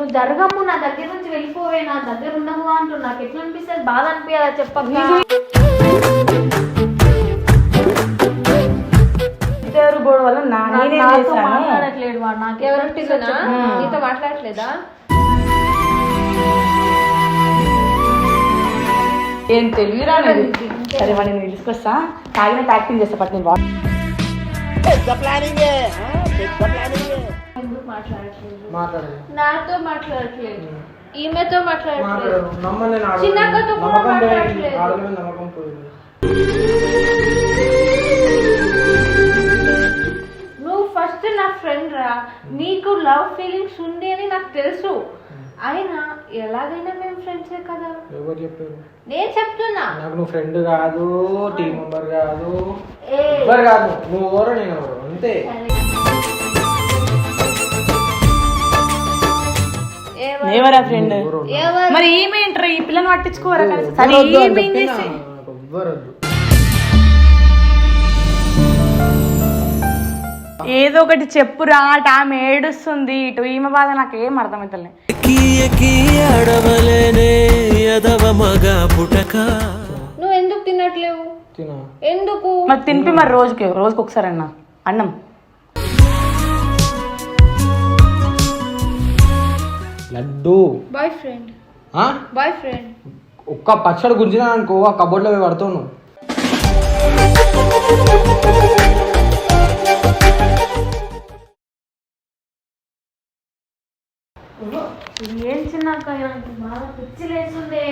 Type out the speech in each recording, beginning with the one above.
నువ్వు జరగము, నా దగ్గర నుంచి వెళ్ళిపోవే, నా దగ్గర ఉండవు అంటూ నాకు ఎట్లా అనిపిస్తుంది, బాధ అనిపించదా చెప్పక. గొడవలు మాట్లాడట్లేదు వాడు, నీతో మాట్లాడట్లేదా? ఏం తెలియరా? సరే వాడిని నేను తీసుకొస్తా, తాగిన యాక్టింగ్ చేస్తా పట్టు నేను. నాతో మాట్లాడట్లేదు, ఈమెతో మాట్లాడట్లేదు, చిన్నక్కతో కూడా మాట్లాడట్లేదు. నువ్వు ఫస్ట్ నా ఫ్రెండ్ రా, నీకు లవ్ ఫీలింగ్స్ ఉంది అని నాకు తెలుసు. అయినా ఎలాగైనా మేము ఫ్రెండ్సే కదా. ఎవరు చెప్పారు? నేను చెప్తున్నా. నాకు నువ్వు ఫ్రెండ్ కాదు, టీం మెంబర్ కాదు, ఎవరు కాదు. నువ్వు ఎవరు, నేను ఎవరు, అంతే. ఎవరా ఫ్రెండ్? మరి ఏమేంటారు ఈ పిల్లని పట్టించుకోరా? ఏదో ఒకటి చెప్పురా, ఆమె ఏడుస్తుంది, ఇటు ఈమె బాధ నాకు ఏం అర్థమవుతలే. నువ్వు ఎందుకు తినట్లేవు? ఎందుకు? మరి తినిపి, మరి రోజుకి ఒకసారి అన్న అన్నం. Laddu boy friend, boy friend. ఒక్క పచ్చడి గుంజినా అనుకో, ఆ కబోర్డ్లో పోయి పడతావు నువ్వు. ఏం చిన్నాక నాకు బాగా పిచ్చి లేస్తుండే,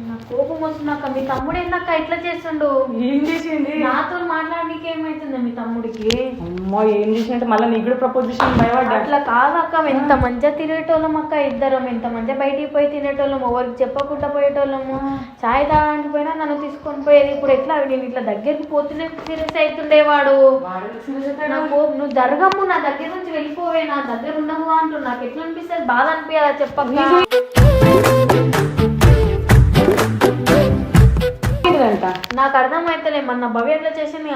నాకు కోపం వస్తున్నాక. మీ తమ్ముడు ఏందక్క ఇట్లా చేస్తుండు? ఏం చేసింది? నాతో మాట్లాడడానికి ఏమైతుంది మీ తమ్ముడికి? అమ్మా ఏం చేసినట్టు మళ్ళీ నీకు కూడా ప్రపోజ్ చేసిన భయపడ్డా. అట్లా కాదక్క, ఎంత మంచిగా తినేటోళ్ళం అక్క, ఇద్దరం ఎంత మంచిగా బయటికి పోయి తినేటోళ్ళము, ఎవరికి చెప్పకుండా పోయేటోళ్ళము. చాయ్ తాగడానికి పోయినా నన్ను తీసుకొని పోయేది. ఇప్పుడు ఎట్లా నేను ఇట్లా దగ్గరికి పోతూనే సీరియస్ అవుతుండేవాడు. నువ్వు జరగము, నా దగ్గర నుంచి వెళ్ళిపోవే, నా దగ్గర ఉండవు అంటూ నాకు ఎట్లా అనిపిస్తుంది, బాధ అనిపించదా చెప్పక. నాకు అర్థం అయితలే, మన భవ్య ఎట్లా చేసింది.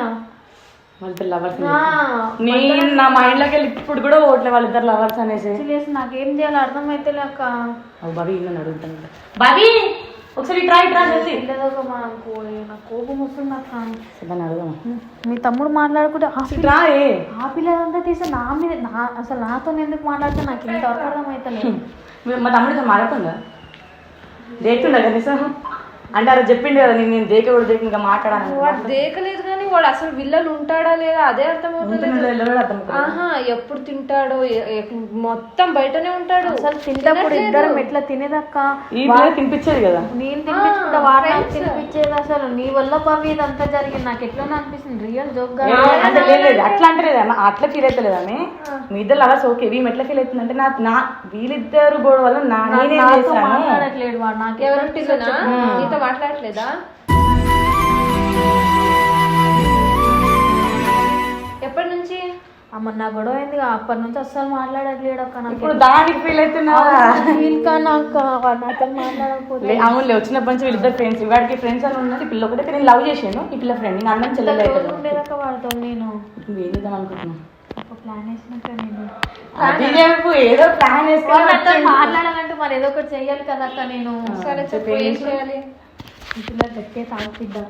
నేను నా మైండ్ లోకి వెళ్ళి ఇప్పుడు కూడా ఓట్లే వాళ్ళిద్దరు లవర్స్ అనేసి. నాకేం చేయాలో అర్థం అయితలే అక్క. బాబీ ఇల్లు అడుగుతాను. బాబీ ఒకసారి నాకు కోపం వస్తుంది అక్క. అడుగుదాం. మీ తమ్ముడు మాట్లాడుకుంటే ఆ పిల్లలంతా తీసి నా మీద, అసలు నాతో ఎందుకు మాట్లాడితే నాకు ఇంతవరకు అర్థం అవుతలేదు. మా తమ్ముడితో మాట్లాడుతుందా? దేకుందా కనీసం అంటే అలా చెప్పిండు కదా, నేను దేక కూడా దేక ఇంకా మాట్లాడాను. వాడు దేకలేదు కానీ వాడు అసలు విల్లలు ఉంటాడా లేదా అదే అర్థమవుతుంది. ఆహా, ఎప్పుడు తింటాడో మొత్తం బయటనే ఉంటాడు. అసలు తింటప్పుడు ఇద్దరం ఎట్లా తినేదక్క? తినిపించేది కదా, నేను తినిపించుకుంటా, వాడు తినిపించేది. అసలు నీ వల్ల బాబీ ఇదంతా జరిగింది, నాకు ఎట్లా అనిపిస్తుంది, రియల్ జోక్ గా. అట్లా అంటే లేదా, అట్లా ఫీల్ అవుతలేదు ఆమె. మీ ఇద్దరు లవర్స్ ఓకే, వీళ్ళు ఎట్లా ఫీల్ అవుతుంది అంటే నా వీళ్ళిద్దరు గొడవలు మాట్లాడట్లేదు వాడు, నాకెవరు మాట్లాడట్లేదా? ఎప్పటి నుంచి? అమ్మ నా గొడవ అయింది, అప్పటి నుంచి అస్సలు మాట్లాడట్లేడు అక్క. ఇప్పుడు దానికి ఫీల్ అవుతున్నా నాతో మాట్లాడకపోతే. అవునులే, వచ్చినప్పటి నుంచి వీళ్ళిద్దరు ఫ్రెండ్స్, వాడికి ఫ్రెండ్స్ అని ఉన్నది. పిల్ల ఒకటే నేను లవ్ చేసాను, ఈ పిల్ల ఫ్రెండ్. నేను అన్నం చెల్లెలు ఉండేదక్క వాడితో. నేను ఇప్పుడు ఏం చేద్దాం అనుకుంటున్నాను, ప్లాన్ వేసినాక నేను ఏదో ప్లాన్ వేసుకోవాలి. మాట్లాడాలంటే మరి ఏదో ఒకటి చెయ్యాలి కదా అక్క. నేను సరే చెప్పు, ఏం చేయాలి? ఇంట్లో గట్టిగా తాగిపిద్దాం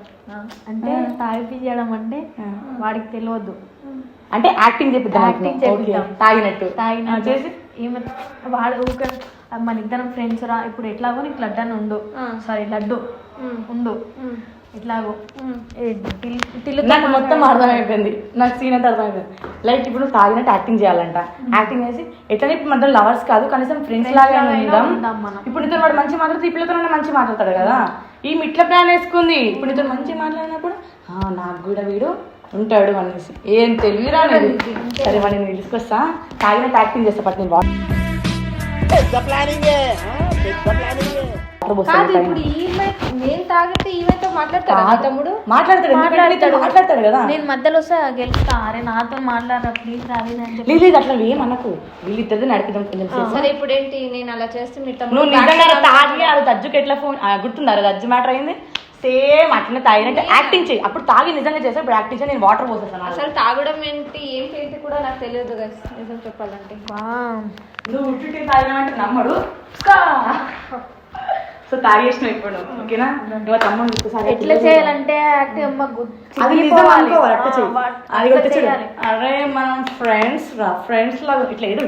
అంటే, తాగిపించడం అంటే వాడికి తెలియదు అంటే యాక్టింగ్ చేపిద్దాం, తాగినట్టు చేసి ఏమ వాడు ఊక మన ఇద్దరం ఫ్రెండ్స్ రా, ఇప్పుడు ఎట్లాగో నీకు లడ్డు అని ఉండు, సారీ లడ్డు ఉండు, ఇట్లాగో నాకు మొత్తం అర్థమైపోయింది, నాకు సీన్ అంతా అర్థమైపోయింది. లైక్ ఇప్పుడు తాగినట్టు యాక్టింగ్ చేయాలంట, యాక్టింగ్ చేసి ఎట్లా ఇప్పుడు మన లవర్స్ కాదు కనీసం ఫ్రెండ్స్ లాగా ఉందాం. ఇప్పుడు నీతో వాడు మంచి మాట్లాడితే ఈ పిల్లతో మంచి మాట్లాడతాడు కదా, ఈ మిట్ల ప్లాన్ వేసుకుంది. ఇప్పుడు నీతో మంచి మాట్లాడినప్పుడు నాకు కూడా వీడు ఉంటాడు అనేసి. ఏం తెలియరా? సరే వాడిని నేను తీసుకొస్తా, తాగినట్టు యాక్టింగ్ చేస్తా పట్టు నేను. మాట్లాడతాడు కదా, నేను మధ్యలో వస్తే గెలుస్తా. అరే నాతో మాట్లాడరా ప్లీజ్ రాలేదు. లేదు అట్లా ఏమనకు, వీళ్ళిద్దరిది నడిపిద్దాం కొంచెం. సరే ఇప్పుడు ఏంటి, నేను అలా చేస్తే నువ్వు నిజంగా తాగి అది అజ్జుకి ఎట్లా ఫోన్ గుర్తుందా? అది అజ్జు మ్యాటర్ అయింది. సేమ్ అట్లనే తాగినట్టు యాక్టింగ్ చేయి. అప్పుడు తాగి నిజంగా చేస్తా, ఇప్పుడు యాక్టింగ్ చేయి. నేను వాటర్ పోసేస్తాను. అసలు తాగడం ఏంటి ఏంటి కూడా నాకు తెలియదు guys, నిజం చెప్పాలంటే. నువ్వు ఉట్టి తాగినామంటే నమ్మడు. సో తాగేసిన ఇప్పుడు ఓకేనా. నువ్వు తమ్ముడు ఎట్లా చేయాలంటే యాక్టివ్ అమ్మ అది నిజం అనుకోవాలి. అట్లా చెయ్యి. అది కొట్టి చూడు. అరే మనం ఫ్రెండ్స్ రా, ఫ్రెండ్స్ లాగా ఇట్లా ఏదో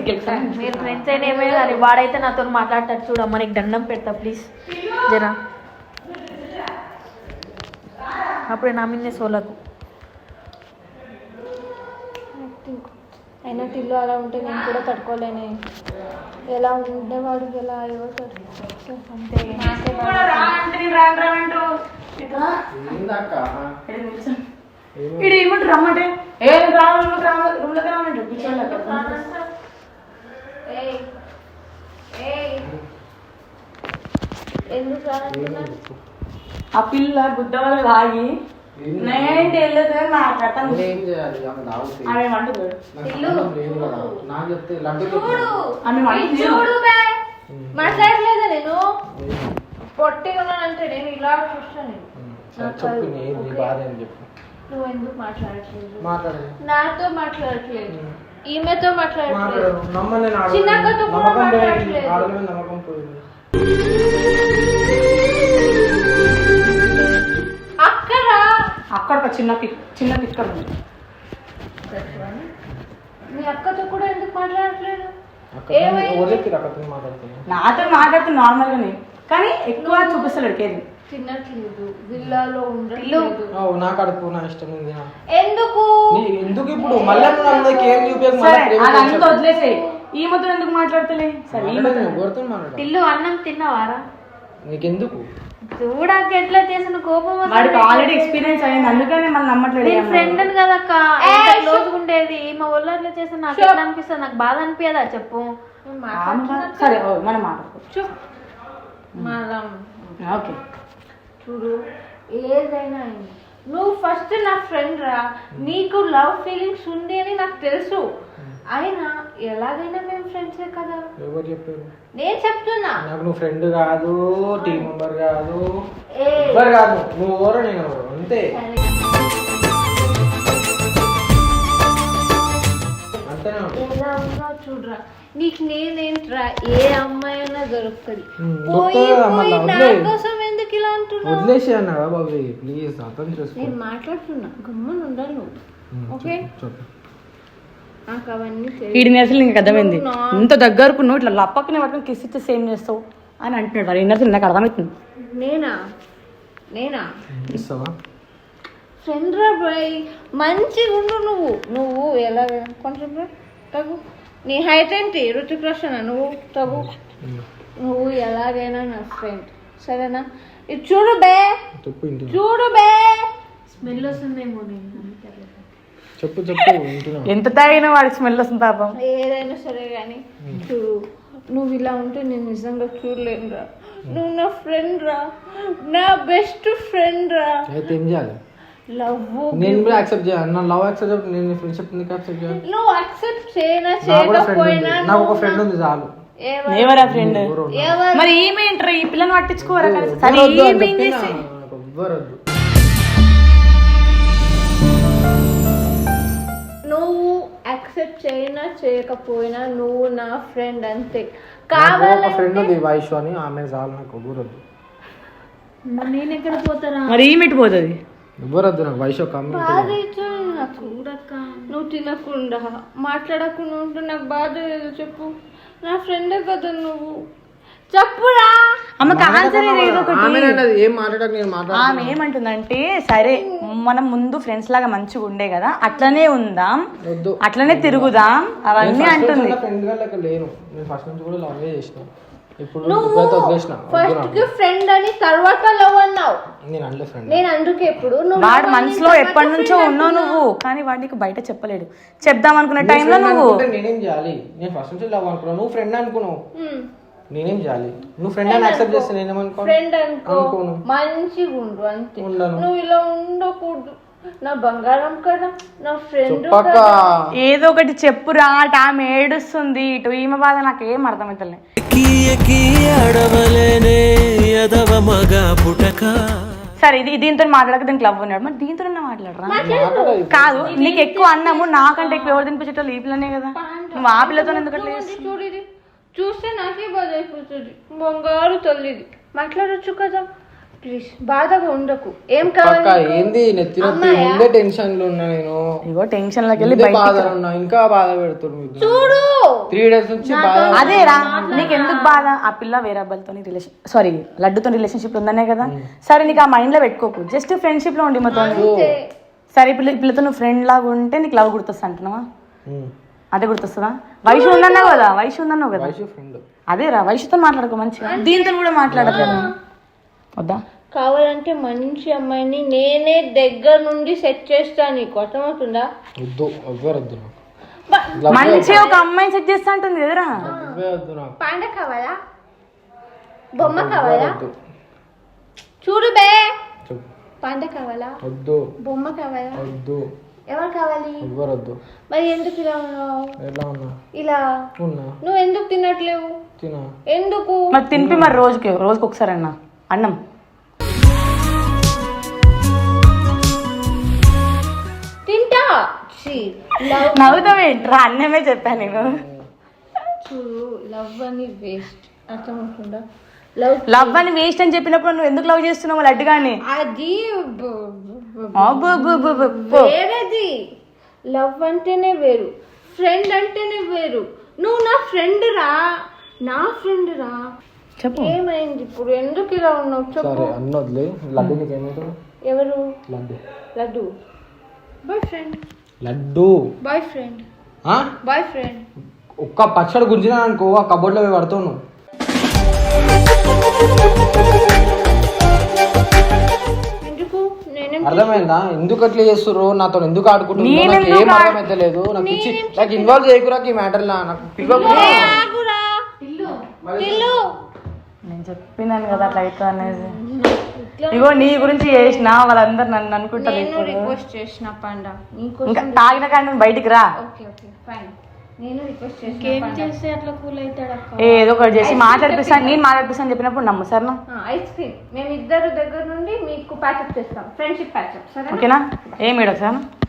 మీరు ఫ్రెండ్స్ అయినా ఏమే కానీ వాడైతే నాతో మాట్లాడతాడు చూడమ్మా, నీకు దండం పెడతా ప్లీజ్ జరా. అప్పుడే నా మీదే సోలకు. అయినా టిల్లు అలా ఉంటే నేను కూడా తట్టుకోలేనే. ఎలా ఉండేవాడు ఎలా అయిపోతాడు అంతే. ఇది ఏమంటారు రమ్మంటే ఏ రూమ్లోకి రామంటారు. ఎందుకు ఆ పిల్ల గుడ్డ వల్ల తాగి నేంటి వెళ్ళదు మాట్లాడతాను. ఆమె వండుతాడు మాట్లాడలేదా నేను పొట్టి ఉన్నానంటే నేను ఇలా చూస్తాను. నువ్వు ఎందుకు మాట్లాడట్లేదు? నాతో మాట్లాడట్లేదు, ఈమెతో మాట్లాడట్లేదు, చిన్నక్కతో కూడా మాట్లాడట్లేదు. అక్కడ చిన్న పిక్కర్ ఉంది. మీ అక్కతో కూడా ఎందుకు మాట్లాడట్లేదు? నాతో మాట్లాడుతూ నార్మల్ గానే, కానీ ఎక్కువ చూపిస్తాడు ఏది. తినట్లేదు, విల్లాలో ఉండట్లేదు. నాకు అడుపు నా ఇష్టం ఉంది. ఎందుకు ఇప్పుడు మళ్ళీ అంతా వదిలేసే. ఈ మొత్తం ఎందుకు మాట్లాడతలే? సరే ఇల్లు అన్నం తిన్నావారా? నీకెందుకు చూడాక ఎట్లా చేసిన కోపం వాడికి ఆల్రెడీ ఎక్స్పీరియన్స్ అయింది, అందుకనే మనం నమ్మట్లేదు. ఫ్రెండ్ అని కదక్క క్లోజ్ ఉండేది. మా ఊళ్ళో అట్లా చేస్తే నాకు ఎట్లా అనిపిస్తుంది? నాకు బాధ అనిపించదా చెప్పు? సరే మనం మాట్లాడుకో. ఓకే చూడు, ఏదైనా నువ్వు ఫస్ట్ నా ఫ్రెండ్ రా, నీకు లవ్ ఫీలింగ్స్ ఉంది అని నాకు తెలుసు. అయినా ఎలాగైనా మేము ఫ్రెండ్సే కదా. ఎవరు చెప్పారు? నేను చెప్తున్నా. నాకు నువ్వు ఫ్రెండ్ కాదు, టీం మెంబర్ కాదు, ఎవరు కాదు. నువ్వు ఎవరు నేను ఎవరు అంతే. ఎలా ఉన్నా చూడరా, నీకు నేనేంట్రా, ఏ అమ్మాయి అయినా దొరుకుతుంది. నా కోసం ఎందుకు ఇలా అంటున్నావు? వదిలేసి అన్నావా బాబు? ప్లీజ్ అర్థం చేసుకో. నేను మాట్లాడుతున్నా, గమ్మున ఉండాలి నువ్వు. ఓకే, నాకు అవన్నీ వీడిని అసలు నీకు అర్థమైంది. ఇంత దగ్గరకు నువ్వు ఇట్లా లప్పక్కనే పట్టుకుని కిస్ ఇస్తే సేమ్ చేస్తావు అని అంటున్నాడు. వాడు అసలు నాకు అర్థమవుతుంది. నేనా ఫ్రెండ్ రా బాయ్, మంచిగా ఉండు నువ్వు ఎలా కొంచెం తగు. నీ హైట్ ఏంటి? రుతిక్ రోషన్ నువ్వు తగు. నువ్వు ఎలాగైనా నా ఫ్రెండ్, సరేనా? ఇది చూడు బే స్మెల్ వస్తుందేమో. చెప్పు ఎంత తాగినా వాడికి స్మెల్ వస్తుంది పాపం. ఏదైనా సరే కానీ చూడు, నువ్వు ఇలా ఉంటే నేను నిజంగా చూడలేను రా. నువ్వు నా ఫ్రెండ్ రా, నా బెస్ట్ ఫ్రెండ్ రా. అయితే ఏం చేయాలి? లవ్ నేను కూడా యాక్సెప్ట్ చేయాలి. నా లవ్ యాక్సెప్ట్, నేను ఫ్రెండ్షిప్ ఎందుకు యాక్సెప్ట్ చేయాలి? నువ్వు యాక్సెప్ట్ చేయకపోయినా నాకు ఒక ఫ్రెండ్ ఉంది చాలు. ఎవరా ఫ్రెండ్? మరి ఏమేంటారు ఈ పిల్లని పట్టించుకోరా? నువ్వు యాక్సెప్ట్ చేయకపోయినా నువ్వు నా ఫ్రెండ్ అంతే. కావాలంటే ఫ్రెండ్ ఉంది వైషు అని, ఆమె చాలు. నాకు ఎవ్వరొద్దు. నేను ఎక్కడ పోతారా? మరి ఏమిటి పోతుంది? ఎవ్వరొద్దు నాకు వైషు. చూడక్క, నువ్వు తినకుండా మాట్లాడకుండా ఉంటే నాకు బాధ లేదు. చెప్పు, నా ఫ్రెండే కదా నువ్వు. చెప్పురా. ఆమెకు ఆన్సర్ ఏదో ఒకటి. ఆమె ఏమంటుందంటే, సరే మనం ముందు ఫ్రెండ్స్ లాగా మంచిగా ఉండే కదా, అట్లనే ఉందాం, అట్లనే తిరుగుదాం అవన్నీ అంటుంది. ఫస్ట్ ఫ్రెండ్ అని తర్వాత లవ్ అన్నావు. నేను అందుకే ఇప్పుడు వాడు మనసులో ఎప్పటి నుంచో ఉన్నావు నువ్వు, కానీ వాడికి బయట చెప్పలేడు. చెప్దాం అనుకున్న టైంలో నువ్వు నేనేం చేయాలి? నేను ఫస్ట్ నుంచి లవ్ అనుకున్నావు, నువ్వు ఫ్రెండ్ అనుకున్నావు. నేనేం చేయాలి? నువ్వు ఫ్రెండ్ అని యాక్సెప్ట్ చేస్తే నేనేమనుకో? ఫ్రెండ్ అనుకోను, మంచిగా ఉండు అంతే. నువ్వు ఇలా ఉండకూడదు. నా బంగారం కదా, నా ఫ్రెండ్. ఏదో ఒకటి చెప్పురా. ఆమె ఏడుస్తుంది, ఇటు ఈమె బాధ నాకేం అర్థమవుతలే. సరే ఇది దీంతో మాట్లాడక దీనికి లవ్ ఉన్నాడు మరి దీంతో మాట్లాడరా కాదు నీకు ఎక్కువ అన్నాము నాకంటే ఎక్కువ ఎవరు తినిపించేటోళ్ళు ఈ పిల్లనే కదా నువ్వు ఆ పిల్లతో ఎందుకంటే చూడు ఇది చూస్తే నాకే బాధ అయిపోతుంది బంగారు తల్లిది మాట్లాడొచ్చు కదా ప్లీజ్ బాధగా ఉండకు ఏం పక్క కావాలి ఏంది నెత్తిన ముందే టెన్షన్ లో ఉన్నా నేను ఇగో టెన్షన్ లోకి వెళ్ళి ముందే బాధలో ఉన్నా ఇంకా బాధ పెడుతున్నారు మీరు చూడు 3 days నుంచి బాధ అదేరా నీకు ఎందుకు బాధ ఆ పిల్ల వేరే అబ్బాయితో రిలేషన్ సారీ లడ్డుతో రిలేషన్షిప్ ఉందనే కదా సరే నీకు ఆ మైండ్ లో పెట్టుకోకు జస్ట్ ఫ్రెండ్షిప్ లో ఉండి మొత్తం సరే పిల్లతో నువ్వు ఫ్రెండ్ లాగా ఉంటే నీకు లవ్ గుర్తొస్తా అంటున్నావా అదే గుర్తొస్తుందా వయసు ఉందన్నావు కదా వయసు ఉందన్నావు కదా ఫ్రెండ్ అదేరా వయసుతో మాట్లాడుకో మంచిగా దీంతో కూడా మాట్లాడలేదు వద్దా కావాలంటే మంచి అమ్మాయిని నేనే దగ్గర నుండి సెట్ చేస్తాను నీకు అర్థమవుతుందా వద్దు ఎవ్వరు వద్దు నాకు మంచిగా ఒక అమ్మాయిని సెట్ చేస్తా అంటుంది కదరా ఎవ్వే వద్దు నాకు పాండ కావాలా బొమ్మ కావాలా వద్దు చూడు బే చెప్పు. పాండ కావాలా వద్దు బొమ్మ కావాలా వద్దు ఎవరు కావాలి ఎవ్వరు వద్దు మరి ఎందుకు ఇలా ఉన్నావు ఎలా ఉన్నా ఇలా ఉన్నా నువ్వు ఎందుకు తినట్లేవు తినా ఎందుకు మరి తినిపి మరి రోజుకి ఒకసారి అన్న అన్నం తింటా లవ్ నవ్వుతావేంట్రా అన్నమే చెప్పాను నేను చూడు లవ్ అని వేస్ట్ అర్థమవుతుందా లవ్ అని వేస్ట్ అని చెప్పినప్పుడు నువ్వు ఎందుకు లవ్ చేస్తున్నావు లడ్డు కానీ అది వేరేది లవ్ అంటేనే వేరు ఫ్రెండ్ అంటేనే వేరు నువ్వు నా ఫ్రెండ్ రా చెప్పు ఏమైంది ఇప్పుడు ఎందుకు ఇలా ఉన్నావు చెప్పు సరే అన్న వదిలే లడ్డు నీకు ఏమవుతుంది ఎవరు laddu laddu boy friend laddu boy friend ఆ? బాయ్ ఫ్రెండ్ ఒక్క పచ్చడి గుంజినా అనుకో ఆ కబోర్డ్లో పోయి పడతావు నువ్వు ఎందుకు నేనేం అర్థమైందా ఎందుకు అట్లా చేస్తుర్రు నాతో ఎందుకు ఆడుకుంటున్నారు నేను నాకు ఏం ఎందుకు అర్థమైతే లేదు నాకు ఇచ్చి నాకు ఇన్వాల్వ్ చేయకురా ఈ మ్యాటర్ లా నాకు పిలవకు. ఆగురా ఇల్లు నేను చెప్పినాను కదా అట్లా అవుతా అనేది ఇగో నీ గురించి చేసిన వాళ్ళందరూ నన్ను అనుకుంటారు నేను ఇప్పుడు రిక్వెస్ట్ చేసిన పాండా నీకు ఇంకా తాగిన కానీ నువ్వు బయటికి రా ఓకే ఫైన్ నేను రిక్వెస్ట్ చేసిన ఏం చేస్తే అట్లా కూల్ అవుతాడు అక్క ఏదో ఒకటి చేసి మాట్లాడిపిస్తాను నేను మాట్లాడిపిస్తాను చెప్పినప్పుడు నమ్ము సరేనా ఐస్ క్రీమ్ మేము ఇద్దరు దగ్గర నుండి మీకు ప్యాచప్ చేస్తాం ఫ్రెండ్షిప్ ప్యాచప్ సరే ఓకేనా ఏం ఏడో సార్